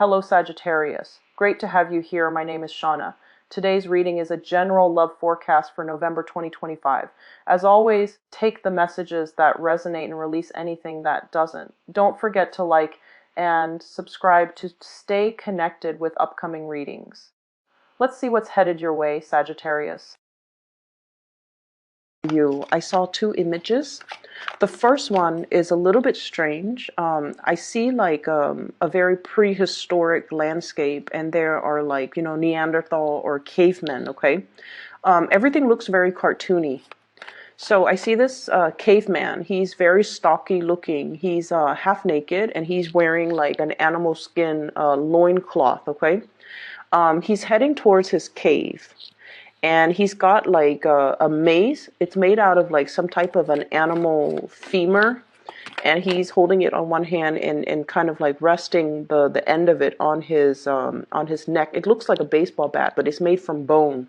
Hello Sagittarius. Great to have you here. My name is Shauna. Today's reading is a general love forecast for November 2025. As always, take the messages that resonate and release anything that doesn't. Don't forget to like and subscribe to stay connected with upcoming readings. Let's see what's headed your way, Sagittarius. I saw two images. The first one is a little bit strange. I see like a very prehistoric landscape, and there are like, Neanderthal or cavemen, okay? Everything looks very cartoony. So I see this caveman. He's very stocky looking. He's half naked, and he's wearing like an animal skin loincloth, okay? He's heading towards his cave. And he's got like a mace. It's made out of like some type of an animal femur. And he's holding it on one hand and kind of like resting the end of it on his neck. It looks like a baseball bat, but it's made from bone.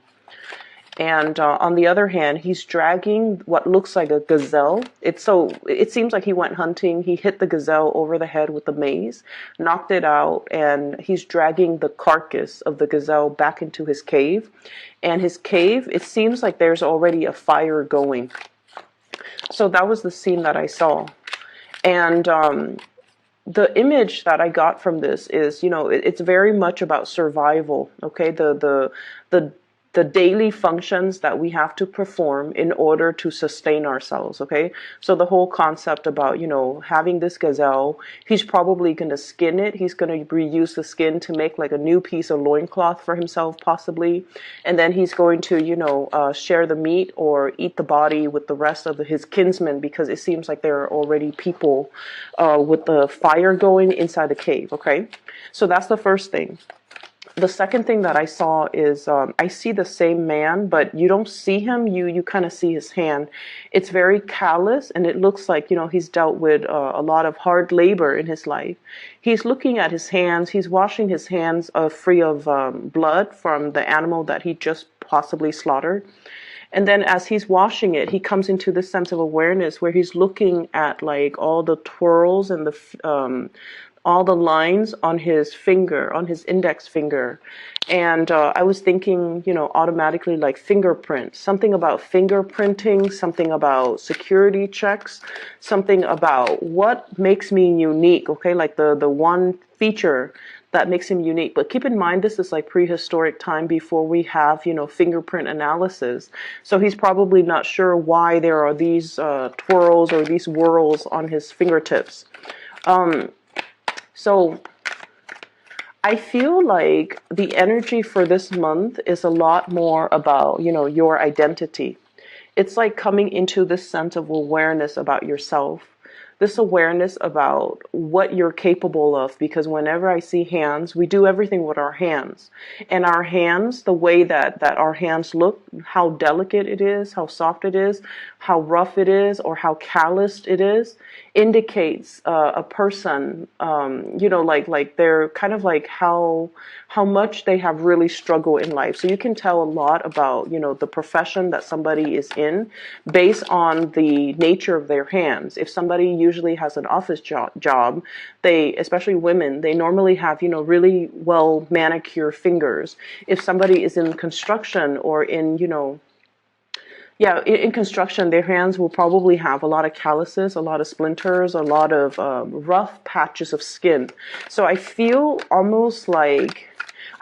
And on the other hand, he's dragging what looks like a gazelle. It seems like he went hunting. He hit the gazelle over the head with the mace, knocked it out, and he's dragging the carcass of the gazelle back into his cave. And his cave, it seems like there's already a fire going. So that was the scene that I saw. And the image that I got from this is, it's very much about survival. Okay, the daily functions that we have to perform in order to sustain ourselves, okay? So the whole concept about, having this gazelle, he's probably going to skin it. He's going to reuse the skin to make like a new piece of loincloth for himself, possibly. And then he's going to, share the meat or eat the body with the rest of his kinsmen, because it seems like there are already people with the fire going inside the cave, okay? So that's the first thing. The second thing that I saw is I see the same man, but you don't see him. You kind of see his hand. It's very callous, and it looks like, he's dealt with a lot of hard labor in his life. He's looking at his hands. He's washing his hands free of blood from the animal that he just possibly slaughtered. And then as he's washing it, he comes into this sense of awareness where he's looking at like all the twirls and all the lines on his finger, on his index finger. And I was thinking, automatically like fingerprints, something about fingerprinting, something about security checks, something about what makes me unique, okay? Like the one feature that makes him unique. But keep in mind, this is like prehistoric time before we have, fingerprint analysis. So he's probably not sure why there are these twirls or these whirls on his fingertips. So I feel like the energy for this month is a lot more about, your identity. It's like coming into this sense of awareness about yourself, this awareness about what you're capable of, because whenever I see hands, we do everything with our hands. And our hands, the way that our hands look, how delicate it is, how soft it is, how rough it is, or how calloused it is, indicates a person, like they're kind of like how much they have really struggled in life. So you can tell a lot about, the profession that somebody is in based on the nature of their hands. If somebody usually has an office job, they, especially women, they normally have, really well manicured fingers. If somebody is in construction or in, in construction, their hands will probably have a lot of calluses, a lot of splinters, a lot of rough patches of skin. So I feel almost like,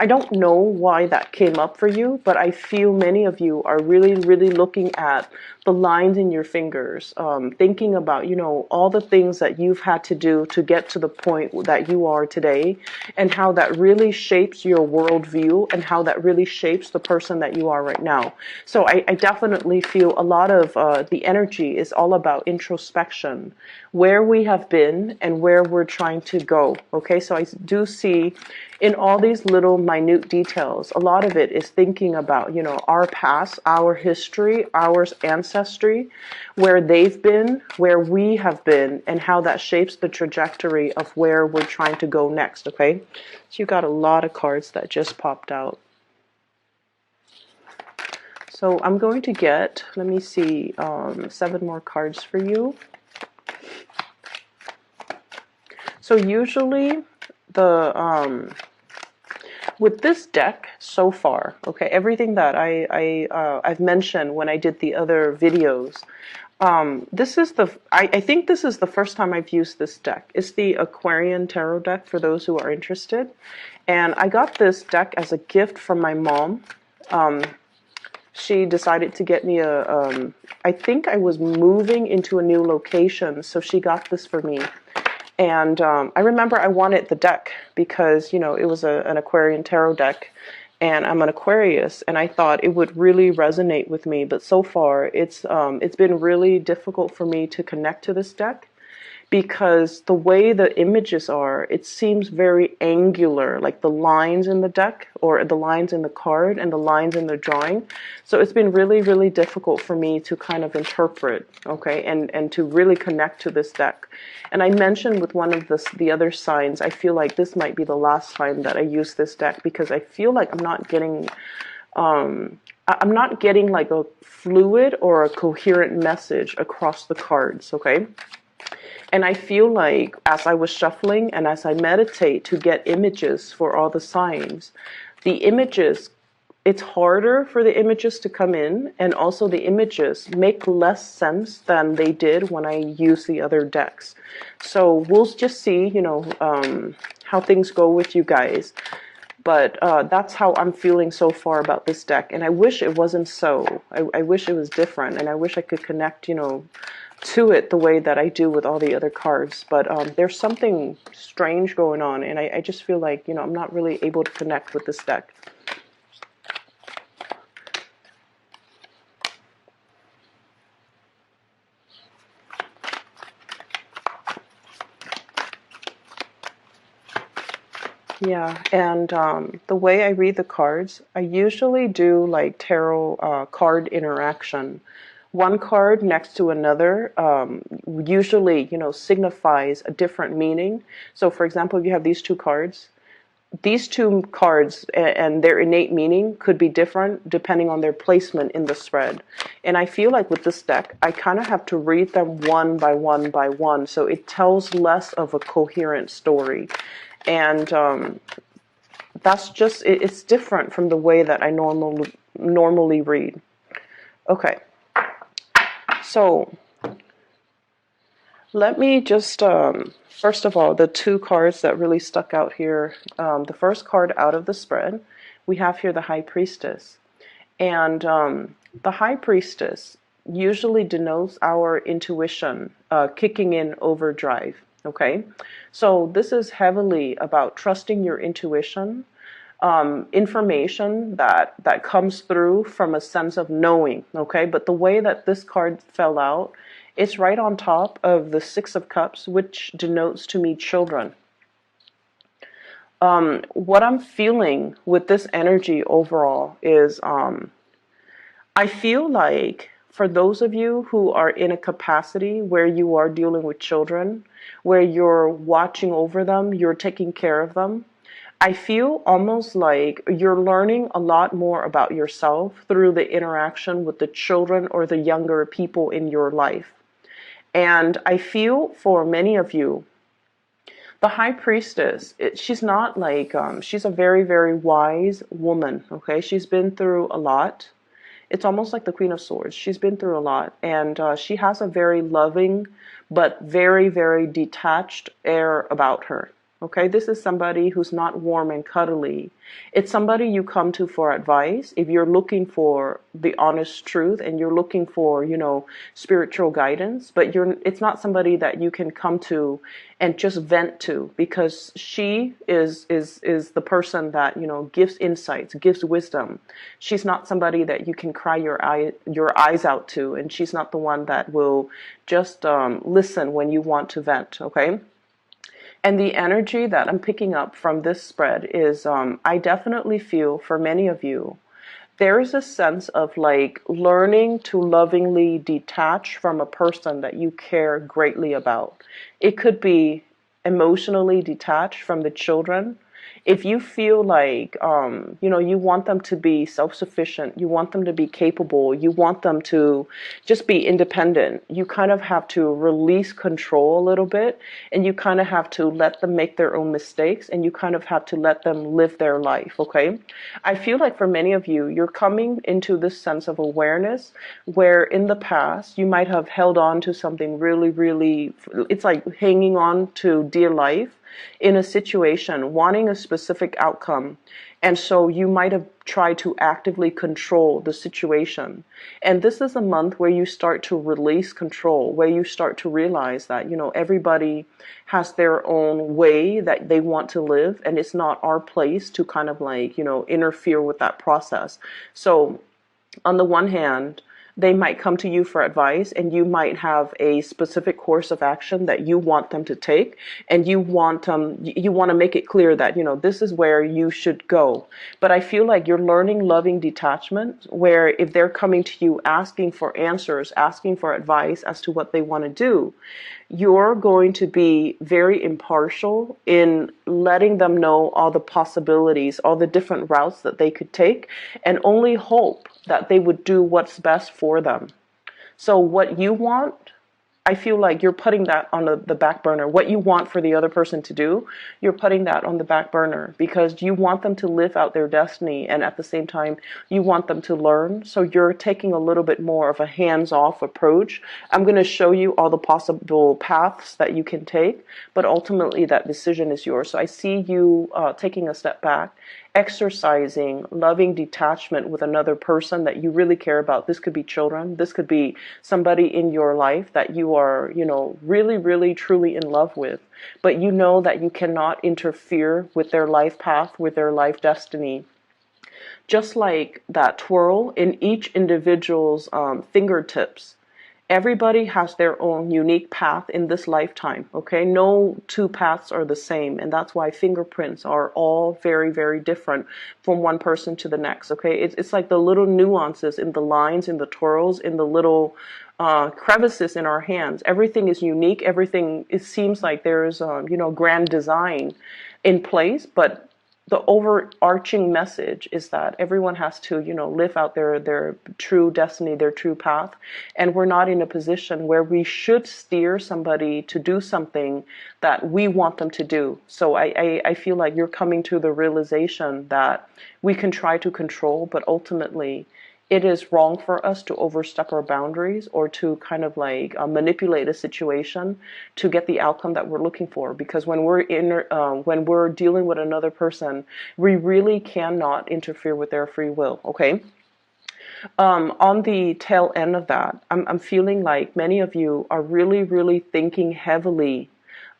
I don't know why that came up for you, but I feel many of you are really, really looking at the lines in your fingers, thinking about, all the things that you've had to do to get to the point that you are today, and how that really shapes your worldview and how that really shapes the person that you are right now. So I definitely feel a lot of the energy is all about introspection, where we have been and where we're trying to go. Okay, so I do see in all these little minute details, a lot of it is thinking about, our past, our history, our ancestry, where they've been, where we have been, and how that shapes the trajectory of where we're trying to go next, okay? So you got a lot of cards that just popped out. So I'm going to get, let me see, 7 more cards for you. So usually the with this deck so far, okay, everything that I've mentioned when I did the other videos, this is I think this is the first time I've used this deck. It's the Aquarian Tarot deck for those who are interested. And I got this deck as a gift from my mom. She decided to get me I think I was moving into a new location, so she got this for me. And I remember I wanted the deck because, you know, it was an Aquarian Tarot deck, and I'm an Aquarius, and I thought it would really resonate with me. But so far, it's been really difficult for me to connect to this deck because the way the images are, it seems very angular, like the lines in the deck or the lines in the card and the lines in the drawing. So it's been really, really difficult for me to kind of interpret, okay, and to really connect to this deck. And I mentioned with one of the other signs, I feel like this might be the last time that I use this deck because I feel like I'm not getting like a fluid or a coherent message across the cards, okay? And I feel like as I was shuffling and as I meditate to get images for all the signs, the images, it's harder for the images to come in, and also the images make less sense than they did when I used the other decks. So we'll just see, you know, how things go with you guys. But that's how I'm feeling so far about this deck. And I wish it wasn't so. I wish it was different, and I wish I could connect, you know, to it the way that I do with all the other cards. But there's something strange going on, and I just feel like, you know, I'm not really able to connect with this deck. Yeah, and the way I read the cards, I usually do like tarot card interaction. One card next to another usually, you know, signifies a different meaning. So, for example, if you have these two cards and their innate meaning could be different depending on their placement in the spread. And I feel like with this deck, I kind of have to read them one by one by one, so it tells less of a coherent story. And that's just, it's different from the way that I normally read. Okay. So let me just, first of all, the two cards that really stuck out here, the first card out of the spread, we have here the High Priestess. And the High Priestess usually denotes our intuition kicking in overdrive, okay? So this is heavily about trusting your intuition, information that comes through from a sense of knowing, okay? But the way that this card fell out, it's right on top of the Six of Cups, which denotes to me children. What I'm feeling with this energy overall is I feel like for those of you who are in a capacity where you are dealing with children, where you're watching over them, you're taking care of them, I feel almost like you're learning a lot more about yourself through the interaction with the children or the younger people in your life. And I feel for many of you, the High Priestess, she's not like, she's a very, very wise woman, okay? She's been through a lot. It's almost like the Queen of Swords. She's been through a lot, and she has a very loving but very, very detached air about her. Okay, this is somebody who's not warm and cuddly. It's somebody you come to for advice if you're looking for the honest truth and you're looking for, you know, spiritual guidance, but it's not somebody that you can come to and just vent to, because she is the person that, you know, gives insights, gives wisdom. She's not somebody that you can cry your eyes out to, and she's not the one that will just listen when you want to vent, okay? And the energy that I'm picking up from this spread is I definitely feel for many of you, there is a sense of like learning to lovingly detach from a person that you care greatly about. It could be emotionally detached from the children. If you feel like, you want them to be self-sufficient, you want them to be capable, you want them to just be independent, you kind of have to release control a little bit, and you kind of have to let them make their own mistakes, and you kind of have to let them live their life, okay? I feel like for many of you, you're coming into this sense of awareness where in the past you might have held on to something really, really, it's like hanging on to dear life in a situation, wanting a specific outcome. And so you might have tried to actively control the situation. And this is a month where you start to release control, where you start to realize that, everybody has their own way that they want to live, and it's not our place to kind of like, interfere with that process. So on the one hand, they might come to you for advice, and you might have a specific course of action that you want them to take, and you want to make it clear that this is where you should go. But I feel like you're learning loving detachment, where if they're coming to you asking for answers, asking for advice as to what they want to do, you're going to be very impartial in letting them know all the possibilities, all the different routes that they could take, and only hope that they would do what's best for them. So what you want, I feel like you're putting that on the back burner. What you want for the other person to do, you're putting that on the back burner because you want them to live out their destiny, and at the same time, you want them to learn. So you're taking a little bit more of a hands-off approach. I'm going to show you all the possible paths that you can take, but ultimately that decision is yours. So I see you taking a step back, exercising loving detachment with another person that you really care about. This could be children. This could be somebody in your life that you are, really, really, truly in love with. But you know that you cannot interfere with their life path, with their life destiny. Just like that twirl in each individual's fingertips, everybody has their own unique path in this lifetime, okay? No two paths are the same, and that's why fingerprints are all very, very different from one person to the next, okay? It's like the little nuances in the lines, in the twirls, in the little crevices in our hands. Everything is unique. Everything, it seems like there's, grand design in place, but the overarching message is that everyone has to, live out their true destiny, their true path. And we're not in a position where we should steer somebody to do something that we want them to do. So I feel like you're coming to the realization that we can try to control, but ultimately it is wrong for us to overstep our boundaries or to kind of like manipulate a situation to get the outcome that we're looking for. Because when we're dealing with another person, we really cannot interfere with their free will. Okay. On the tail end of that, I'm feeling like many of you are really, really thinking heavily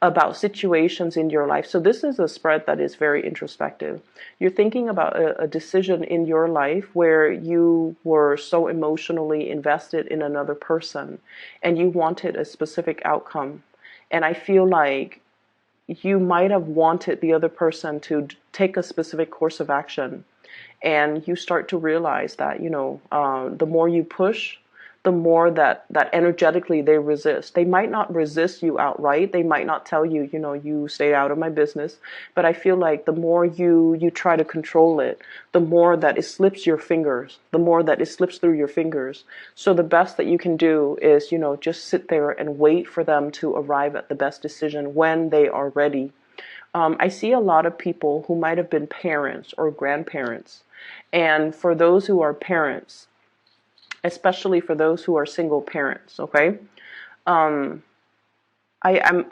about situations in your life. So this is a spread that is very introspective. You're thinking about a decision in your life where you were so emotionally invested in another person and you wanted a specific outcome. And I feel like you might have wanted the other person to take a specific course of action. And you start to realize that, the more you push, the more that energetically they resist. They might not resist you outright. They might not tell you, you stay out of my business. But I feel like the more you try to control it, the more that it slips your fingers, the more that it slips through your fingers. So the best that you can do is, just sit there and wait for them to arrive at the best decision when they are ready. I see a lot of people who might have been parents or grandparents. And for those who are parents, especially for those who are single parents, okay? I'm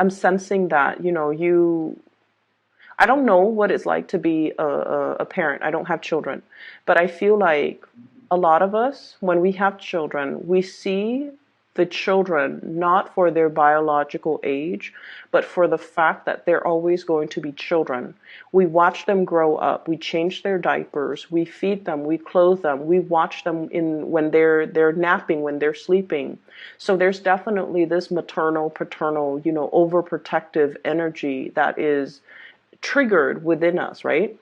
sensing that, I don't know what it's like to be a parent. I don't have children. But I feel like a lot of us, when we have children, we see the children not for their biological age, but for the fact that they're always going to be children. We watch them grow up. We change their diapers. We feed them. We clothe them. We watch them when they're napping, when they're sleeping. So there's definitely this maternal, paternal, overprotective energy that is triggered within us, right?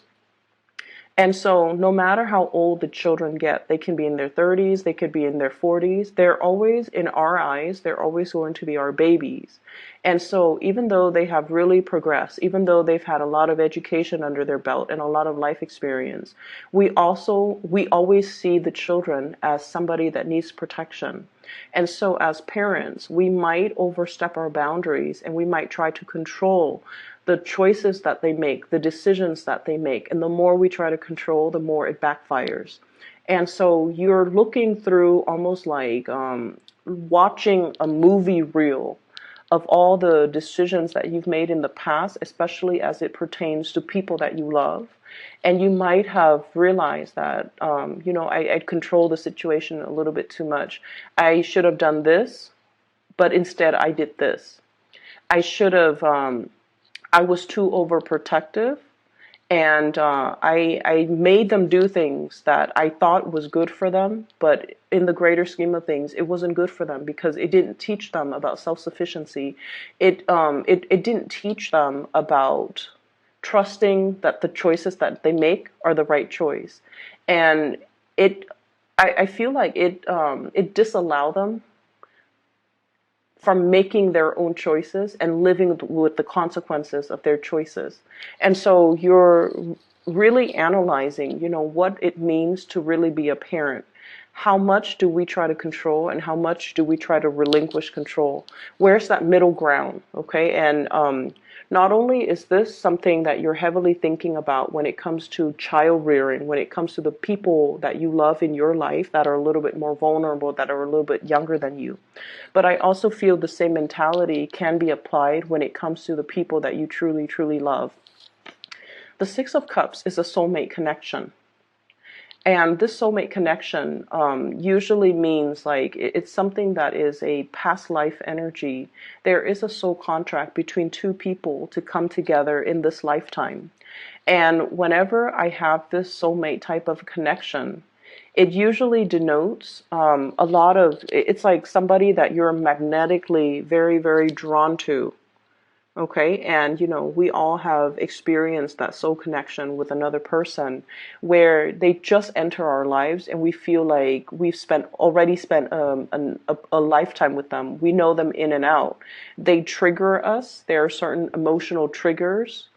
And so no matter how old the children get, they can be in their 30s, they could be in their 40s, they're always, in our eyes, they're always going to be our babies. And so even though they have really progressed, even though they've had a lot of education under their belt and a lot of life experience, we always see the children as somebody that needs protection. And so as parents, we might overstep our boundaries and we might try to control the choices that they make, the decisions that they make. And the more we try to control, the more it backfires. And so you're looking through almost like watching a movie reel of all the decisions that you've made in the past, especially as it pertains to people that you love. And you might have realized that, I controlled the situation a little bit too much. I should have done this, but instead I did this. I should have, I was too overprotective, and I made them do things that I thought was good for them, but in the greater scheme of things, it wasn't good for them because it didn't teach them about self-sufficiency. It didn't teach them about trusting that the choices that they make are the right choice, and I feel like it disallowed them from making their own choices and living with the consequences of their choices. And so you're really analyzing, what it means to really be a parent. How much do we try to control and how much do we try to relinquish control? Where's that middle ground? Okay. And not only is this something that you're heavily thinking about when it comes to child rearing, when it comes to the people that you love in your life that are a little bit more vulnerable, that are a little bit younger than you, but I also feel the same mentality can be applied when it comes to the people that you truly, truly love. The Six of Cups is a soulmate connection. And this soulmate connection usually means like it's something that is a past life energy. There is a soul contract between two people to come together in this lifetime. And whenever I have this soulmate type of connection, it usually denotes a lot of, it's like somebody that you're magnetically very, very drawn to. Okay, and we all have experienced that soul connection with another person where they just enter our lives and we feel like we've already spent a lifetime with them. We know them in and out. They trigger us. There are certain emotional triggers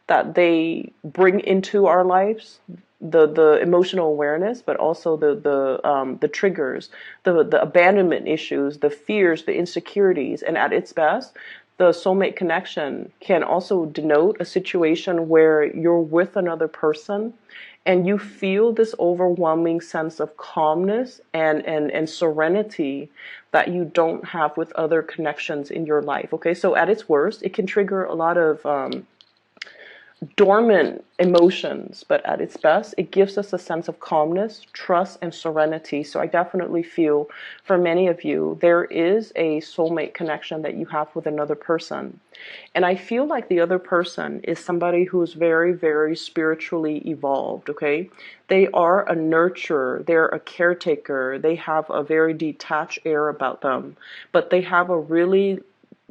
that they bring into our lives. The emotional awareness, but also the triggers, the abandonment issues, the fears, the insecurities, and at its best, the soulmate connection can also denote a situation where you're with another person and you feel this overwhelming sense of calmness and serenity that you don't have with other connections in your life. Okay, so at its worst, it can trigger a lot of dormant emotions, but at its best, it gives us a sense of calmness, trust, and serenity. So I definitely feel for many of you, there is a soulmate connection that you have with another person. And I feel like the other person is somebody who's very, very spiritually evolved, okay? They are a nurturer, they're a caretaker, they have a very detached air about them, but they have a really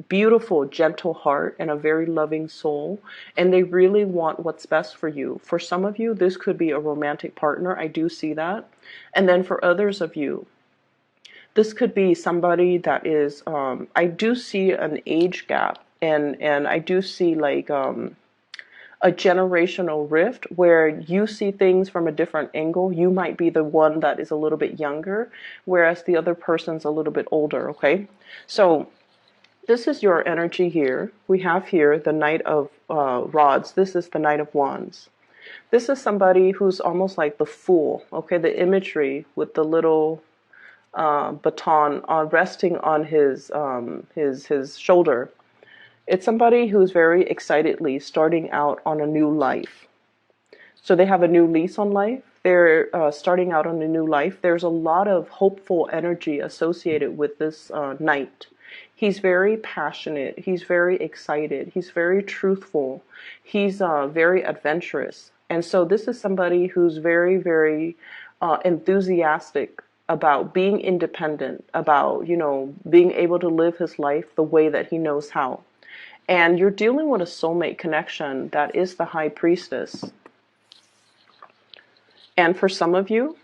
beautiful, gentle heart and a very loving soul, and they really want what's best for you. For some of you, this could be a romantic partner. I do see that. And then for others of you, this could be somebody that is, I do see an age gap, and I do see like a generational rift where you see things from a different angle. You might be the one that is a little bit younger, whereas the other person's a little bit older, okay? So this is your energy here. We have here the Knight of Rods. This is the Knight of Wands. This is somebody who's almost like the Fool, okay? The imagery with the little baton resting on his shoulder. It's somebody who's very excitedly starting out on a new life. So they have a new lease on life. They're starting out on a new life. There's a lot of hopeful energy associated with this knight. He's very passionate. He's very excited. He's very truthful. He's very adventurous. And so this is somebody who's very, very enthusiastic about being independent, about, being able to live his life the way that he knows how. And you're dealing with a soulmate connection that is the High Priestess. And for some of you,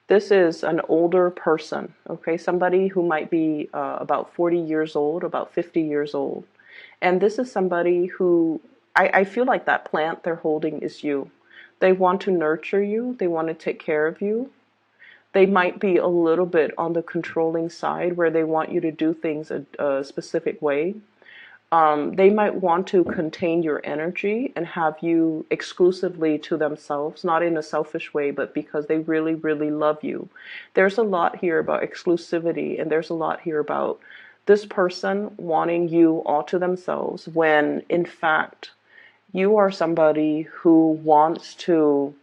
this is an older person, okay? Somebody who might be about 40 years old, about 50 years old. And this is somebody who, I feel like that plant they're holding is you. They want to nurture you. They want to take care of you. They might be a little bit on the controlling side where they want you to do things a specific way. They might want to contain your energy and have you exclusively to themselves, not in a selfish way, but because they really, really love you. There's a lot here about exclusivity, and there's a lot here about this person wanting you all to themselves when, in fact, you are somebody who wants to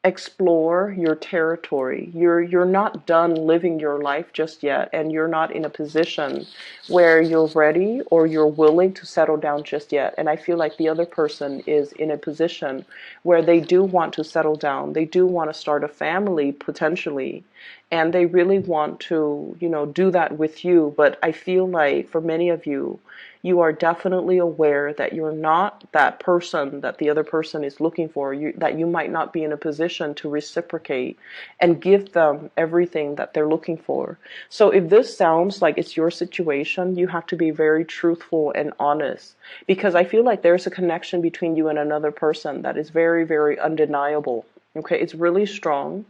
explore your territory. You're not done living your life just yet, and you're not in a position where you're ready or you're willing to settle down just yet. And I feel like the other person is in a position where they do want to settle down. They do want to start a family potentially, and they really want to, do that with you. But I feel like for many of you, you are definitely aware that you're not that person that the other person is looking for, that you might not be in a position to reciprocate and give them everything that they're looking for. So if this sounds like it's your situation, you have to be very truthful and honest, because I feel like there's a connection between you and another person that is very, very undeniable. Okay, it's really strong.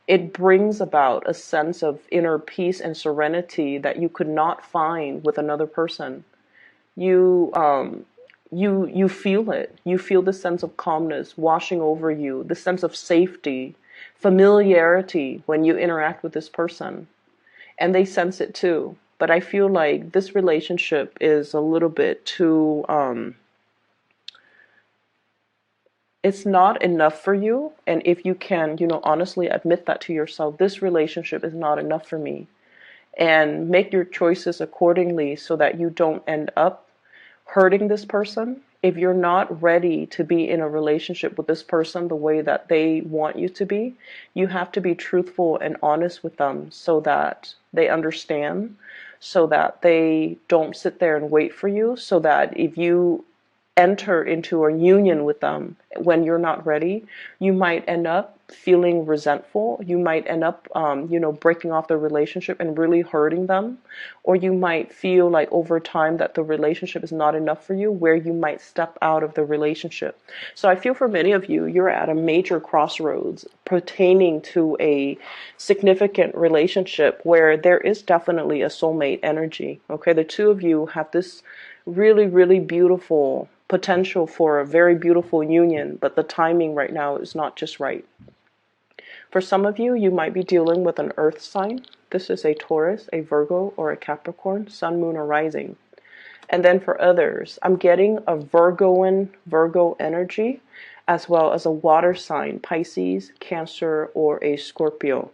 It brings about a sense of inner peace and serenity that you could not find with another person. You feel it. You feel the sense of calmness washing over you, the sense of safety, familiarity when you interact with this person. And they sense it too. But I feel like this relationship is a little bit too, it's not enough for you. And if you can, honestly admit that to yourself, this relationship is not enough for me. And make your choices accordingly so that you don't end up hurting this person. If you're not ready to be in a relationship with this person the way that they want you to be, you have to be truthful and honest with them so that they understand, so that they don't sit there and wait for you, so that if you enter into a union with them when you're not ready, you might end up feeling resentful. You might end up, breaking off the relationship and really hurting them. Or you might feel like over time that the relationship is not enough for you, where you might step out of the relationship. So I feel for many of you, you're at a major crossroads pertaining to a significant relationship where there is definitely a soulmate energy. Okay, the two of you have this really, really beautiful potential for a very beautiful union, but the timing right now is not just right. For some of you, you might be dealing with an earth sign. This is a Taurus, a Virgo, or a Capricorn, sun, moon, or rising. And then for others, I'm getting a Virgo energy, as well as a water sign, Pisces, Cancer, or a Scorpio.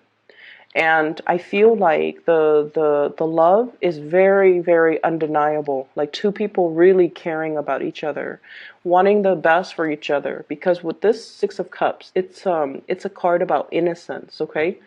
And I feel like the love is very, very undeniable. Like two people really caring about each other, wanting the best for each other. Because with this Six of Cups, it's a card about innocence. Okay,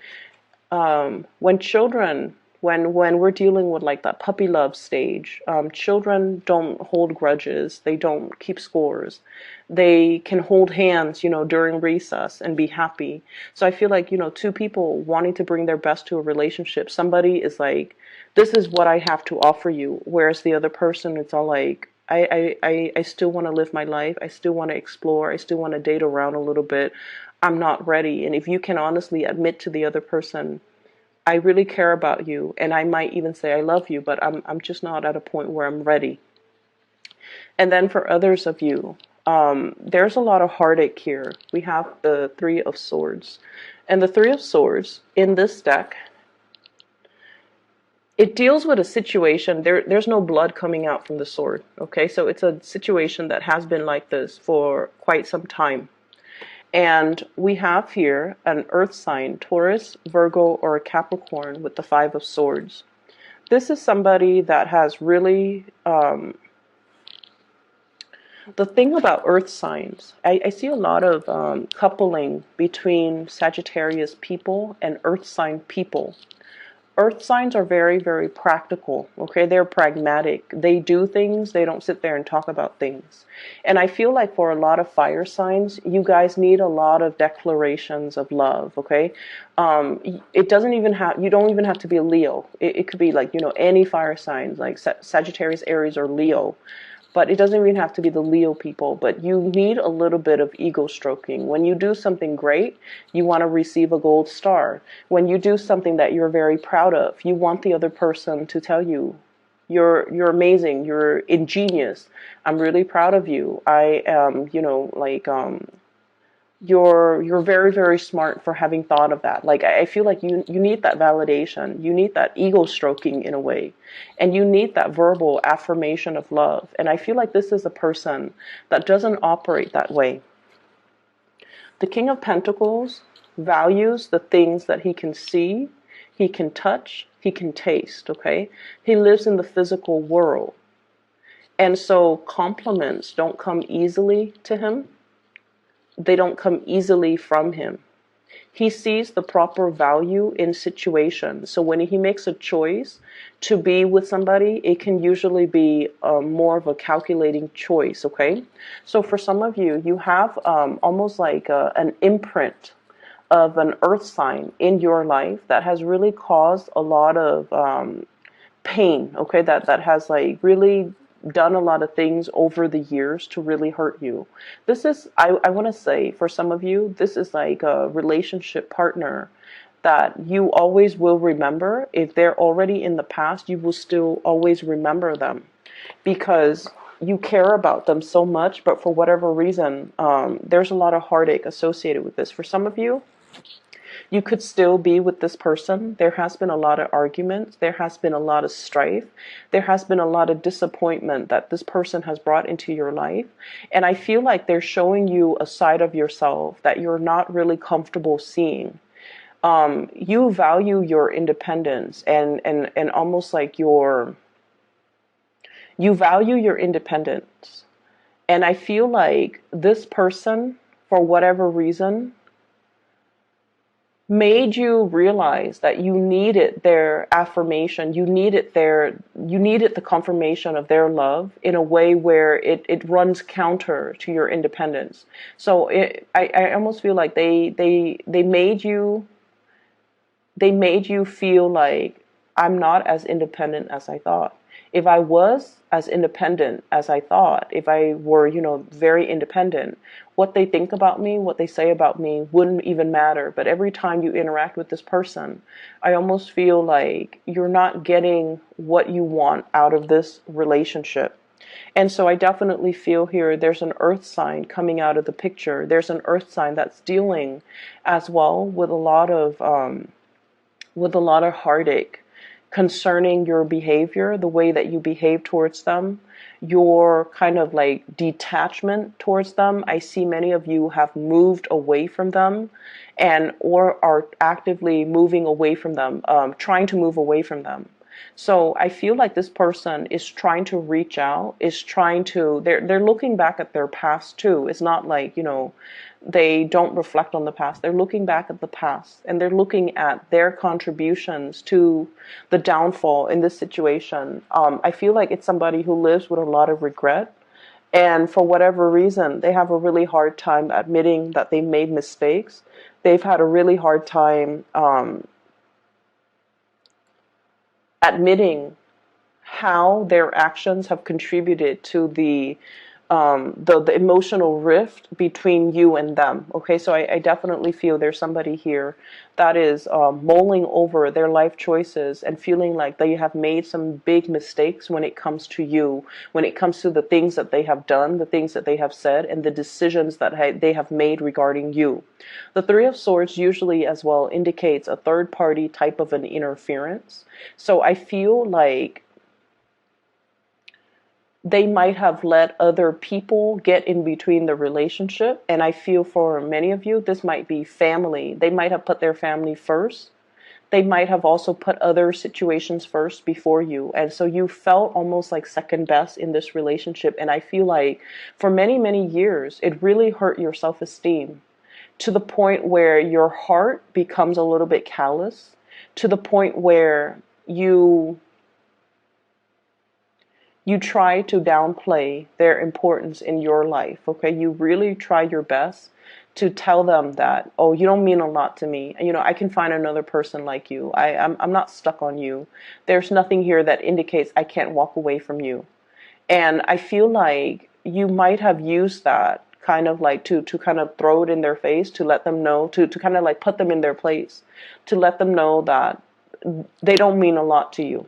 when children, when we're dealing with like that puppy love stage, children don't hold grudges. They don't keep scores. They can hold hands, during recess and be happy. So I feel like, two people wanting to bring their best to a relationship. Somebody is like, this is what I have to offer you. Whereas the other person, it's all like, I still want to live my life. I still want to explore. I still want to date around a little bit. I'm not ready. And if you can honestly admit to the other person, I really care about you, and I might even say I love you, but I'm just not at a point where I'm ready. And then for others of you, there's a lot of heartache here. We have the Three of Swords. And the Three of Swords in this deck, it deals with a situation. There's no blood coming out from the sword. Okay, so it's a situation that has been like this for quite some time. And we have here an earth sign, Taurus, Virgo, or a Capricorn with the Five of Swords. This is somebody that has really, the thing about earth signs, I see a lot of coupling between Sagittarius people and earth sign people. Earth signs are very, very practical, okay? They're pragmatic. They do things, they don't sit there and talk about things. And I feel like for a lot of fire signs, you guys need a lot of declarations of love, okay? It doesn't even have, you don't even have to be a Leo. It could be like, you know, any fire signs, like Sagittarius, Aries, or Leo. But it doesn't even have to be the Leo people, but you need a little bit of ego stroking. When you do something great, you want to receive a gold star. When you do something that you're very proud of, you want the other person to tell you, you're amazing, you're ingenious, I'm really proud of you. I am, you know, like you're very, very smart for having thought of that. Like I feel like you need that validation, you need that ego stroking in a way, and you need that verbal affirmation of love. And I feel like this is a person that doesn't operate that way. The King of Pentacles values the things that he can see, he can touch, he can taste, okay? He lives in the physical world, and so compliments don't come easily to him. They don't come easily from him. He sees the proper value in situations. So when he makes a choice to be with somebody, it can usually be more of a calculating choice, okay? So for some of you, you have almost like an imprint of an earth sign in your life that has really caused a lot of pain, okay? That has like really done a lot of things over the years to really hurt you. This is, I want to say, for some of you, this is like a relationship partner that you always will remember. If they're already in the past, you will still always remember them because you care about them so much, but for whatever reason, there's a lot of heartache associated with this. For some of you, you could still be with this person. There has been a lot of arguments. There has been a lot of strife. There has been a lot of disappointment that this person has brought into your life. And I feel like they're showing you a side of yourself that you're not really comfortable seeing. You value your independence and almost like you value your independence. And I feel like this person, for whatever reason, made you realize that you needed their affirmation, you needed the confirmation of their love in a way where it runs counter to your independence. So I almost feel like they made you feel like I'm not as independent as I thought. If I was as independent as I thought, if I were, you know, very independent, what they think about me, what they say about me wouldn't even matter. But every time you interact with this person, I almost feel like you're not getting what you want out of this relationship. And so I definitely feel here there's an earth sign coming out of the picture. There's an earth sign that's dealing as well with a lot of heartache concerning your behavior, the way that you behave towards them, your kind of like detachment towards them. I see many of you have moved away from them and or are actively moving away from them, trying to move away from them. So I feel like this person is trying to reach out, is trying to, they're looking back at their past too. It's not like, you know, they don't reflect on the past. They're looking back at the past and they're looking at their contributions to the downfall in this situation. I feel like it's somebody who lives with a lot of regret. And for whatever reason, they have a really hard time admitting that they made mistakes. They've had a really hard time admitting how their actions have contributed to the emotional rift between you and them. Okay, so I definitely feel there's somebody here that is mulling over their life choices and feeling like they have made some big mistakes when it comes to you, when it comes to the things that they have done, the things that they have said, and the decisions that they have made regarding you. The Three of Swords usually as well indicates a third party type of an interference. So I feel like they might have let other people get in between the relationship. And I feel for many of you, this might be family. They might have put their family first. They might have also put other situations first before you. And so you felt almost like second best in this relationship. And I feel like for many, many years, it really hurt your self-esteem to the point where your heart becomes a little bit callous, to the point where you try to downplay their importance in your life, okay? You really try your best to tell them that, oh, you don't mean a lot to me. You know, I can find another person like you. I'm not stuck on you. There's nothing here that indicates I can't walk away from you. And I feel like you might have used that kind of like to kind of throw it in their face, to let them know, to kind of like put them in their place, to let them know that they don't mean a lot to you.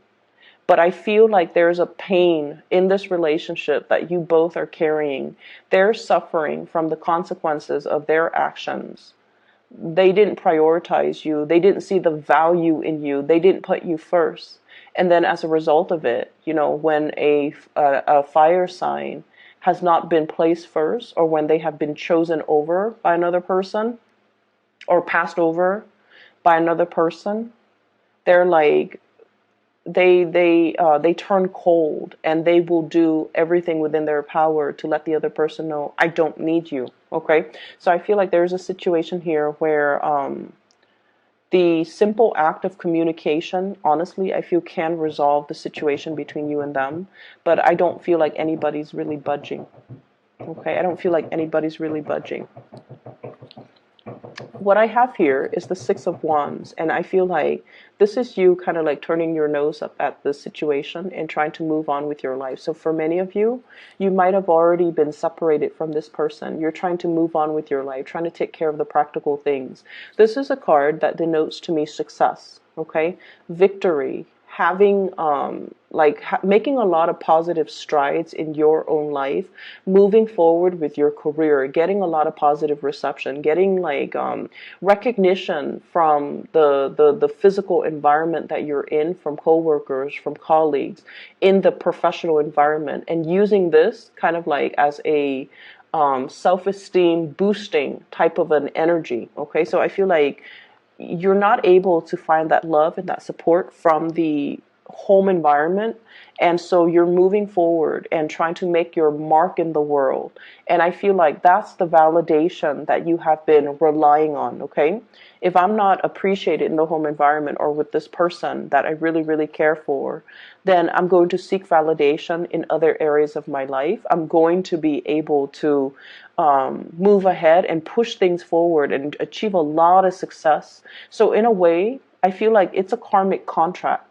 But I feel like there's a pain in this relationship that you both are carrying. They're suffering from the consequences of their actions. They didn't prioritize you. They didn't see the value in you. They didn't put you first. And then as a result of it, you know, when a fire sign has not been placed first, or when they have been chosen over by another person or passed over by another person, they're like, they turn cold, and they will do everything within their power to let the other person know, I don't need you. Okay, so I feel like there's a situation here where the simple act of communication, honestly, I feel can resolve the situation between you and them, but I don't feel like anybody's really budging. Okay, I don't feel like anybody's really budging. What I have here is the Six of Wands, and I feel like this is you kind of like turning your nose up at the situation and trying to move on with your life. So for many of you, you might have already been separated from this person. You're trying to move on with your life, trying to take care of the practical things. This is a card that denotes to me success, okay? Victory, having making a lot of positive strides in your own life, moving forward with your career, getting a lot of positive reception, getting like recognition from the physical environment that you're in, from coworkers, from colleagues, in the professional environment, and using this kind of like as a self-esteem boosting type of an energy. Okay, so I feel like you're not able to find that love and that support from the home environment, and so you're moving forward and trying to make your mark in the world. And I feel like that's the validation that you have been relying on. Okay, if I'm not appreciated in the home environment or with this person that I really, really care for, then I'm going to seek validation in other areas of my life. I'm going to be able to move ahead and push things forward and achieve a lot of success. So in a way, I feel like it's a karmic contract.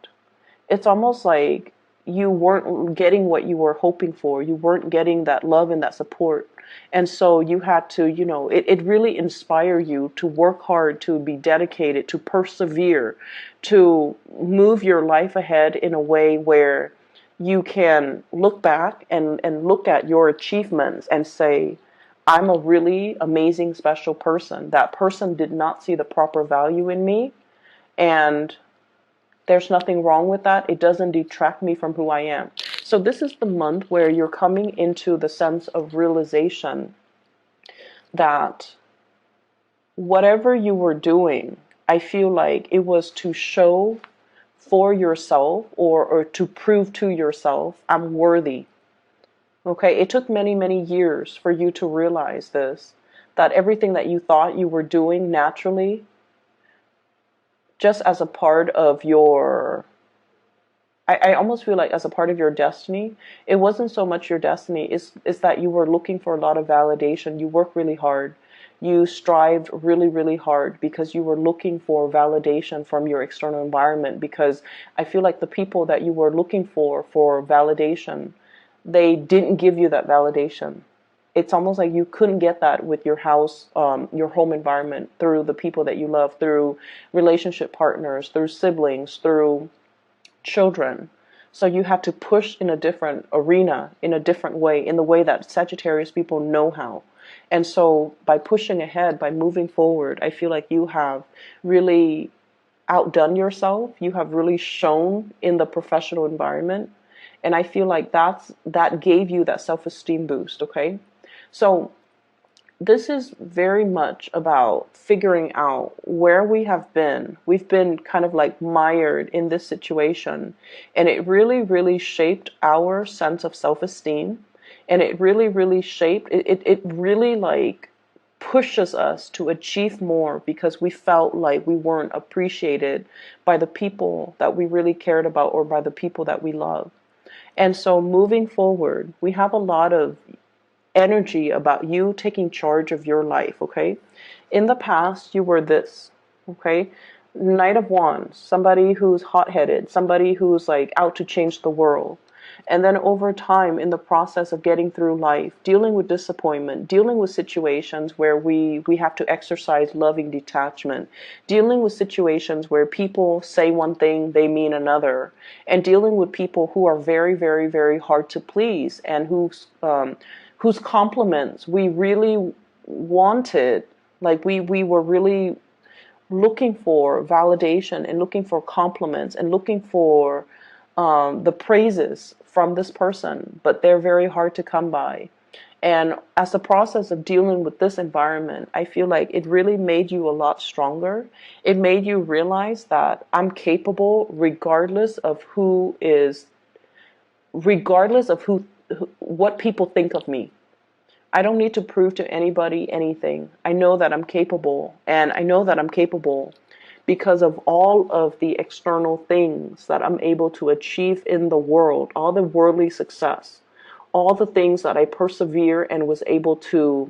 It's almost like you weren't getting what you were hoping for. You weren't getting that love and that support. And so you had to, you know, it really inspired you to work hard, to be dedicated, to persevere, to move your life ahead in a way where you can look back and look at your achievements and say, I'm a really amazing, special person. That person did not see the proper value in me, and there's nothing wrong with that. It doesn't detract me from who I am. So this is the month where you're coming into the sense of realization that whatever you were doing, I feel like it was to show for yourself, or to prove to yourself, I'm worthy. Okay, it took many, many years for you to realize this, that everything that you thought you were doing naturally, just as a part of your, I almost feel like as a part of your destiny, it wasn't so much your destiny, it's that you were looking for a lot of validation. You worked really hard. You strived really, really hard because you were looking for validation from your external environment, because I feel like the people that you were looking for validation, they didn't give you that validation. It's almost like you couldn't get that with your house, your home environment, through the people that you love, through relationship partners, through siblings, through children. So you had to push in a different arena, in a different way, in the way that Sagittarius people know how. And so by pushing ahead, by moving forward, I feel like you have really outdone yourself. You have really shown in the professional environment. And I feel like that gave you that self-esteem boost, okay? So this is very much about figuring out where we have been. We've been kind of like mired in this situation, and it really, really shaped our sense of self-esteem. And it really, really shaped, it really like pushes us to achieve more because we felt like we weren't appreciated by the people that we really cared about or by the people that we love. And so moving forward, we have a lot of energy about you taking charge of your life, okay? In the past, you were this, okay? Knight of Wands, somebody who's hot-headed, somebody who's like out to change the world. And then over time, in the process of getting through life, dealing with disappointment, dealing with situations where we have to exercise loving detachment, dealing with situations where people say one thing, they mean another, and dealing with people who are very, very, very hard to please and whose compliments we really wanted, like we were really looking for validation and looking for compliments and looking for the praises from this person, but they're very hard to come by. And as the process of dealing with this environment, I feel like it really made you a lot stronger. It made you realize that I'm capable regardless of what people think of me. I don't need to prove to anybody anything. I know that I'm capable, and I know that I'm capable because of all of the external things that I'm able to achieve in the world, all the worldly success, all the things that I persevere and was able to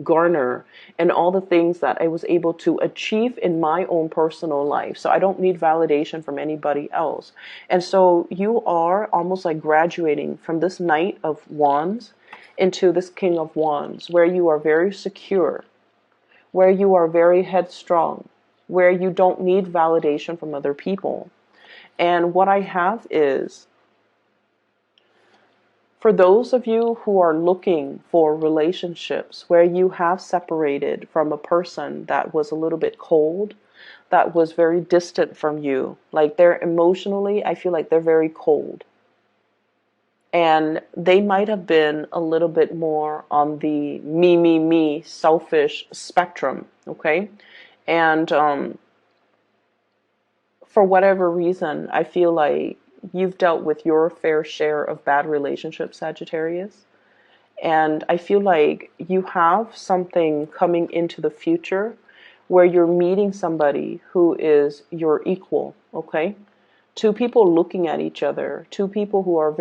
garner, and all the things that I was able to achieve in my own personal life. So I don't need validation from anybody else. And so you are almost like graduating from this Knight of Wands into this King of Wands, where you are very secure, where you are very headstrong, where you don't need validation from other people. And what I have is, for those of you who are looking for relationships where you have separated from a person that was a little bit cold, that was very distant from you, like they're emotionally, I feel like they're very cold. And they might have been a little bit more on the me, selfish spectrum, okay? And for whatever reason, I feel like you've dealt with your fair share of bad relationships, Sagittarius. And I feel like you have something coming into the future where you're meeting somebody who is your equal, okay? Two people looking at each other, two people who are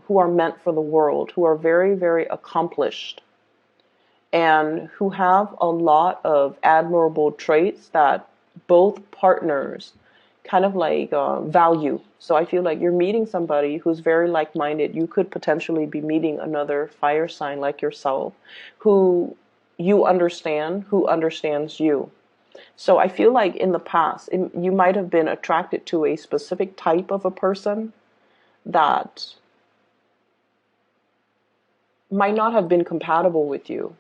who are meant for the world, who are very, very accomplished, and who have a lot of admirable traits that both partners kind of like value. So I feel like you're meeting somebody who's very like-minded. You could potentially be meeting another fire sign like yourself who you understand, who understands you. So I feel like in the past, you might have been attracted to a specific type of a person that might not have been compatible with you.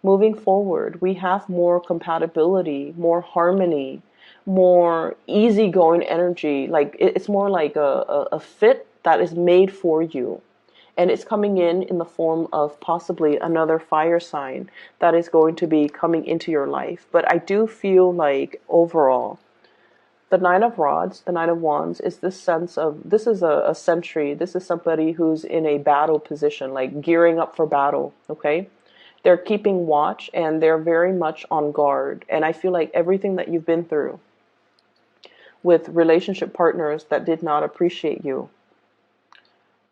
Moving forward, we have more compatibility, more harmony, more easygoing energy. Like it's more like a fit that is made for you. And it's coming in the form of possibly another fire sign that is going to be coming into your life. But I do feel like overall, the Nine of Rods, the Nine of Wands, is this sense of, this is a sentry. This is somebody who's in a battle position, like gearing up for battle, okay? They're keeping watch and they're very much on guard. And I feel like everything that you've been through with relationship partners that did not appreciate you,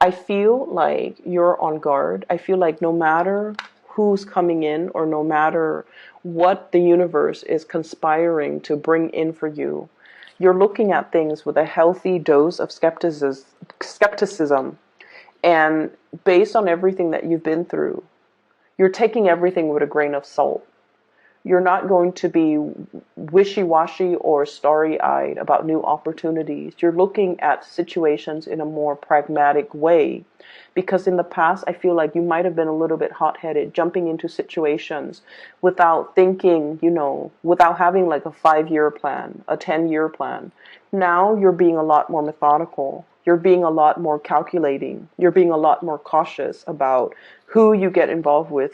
I feel like you're on guard. I feel like no matter who's coming in or no matter what the universe is conspiring to bring in for you, you're looking at things with a healthy dose of skepticism. And based on everything that you've been through, you're taking everything with a grain of salt. You're not going to be wishy-washy or starry-eyed about new opportunities. You're looking at situations in a more pragmatic way. Because in the past, I feel like you might have been a little bit hot-headed, jumping into situations without thinking, without having like a 5-year plan, a 10-year plan. Now you're being a lot more methodical. You're being a lot more calculating. You're being a lot more cautious about who you get involved with,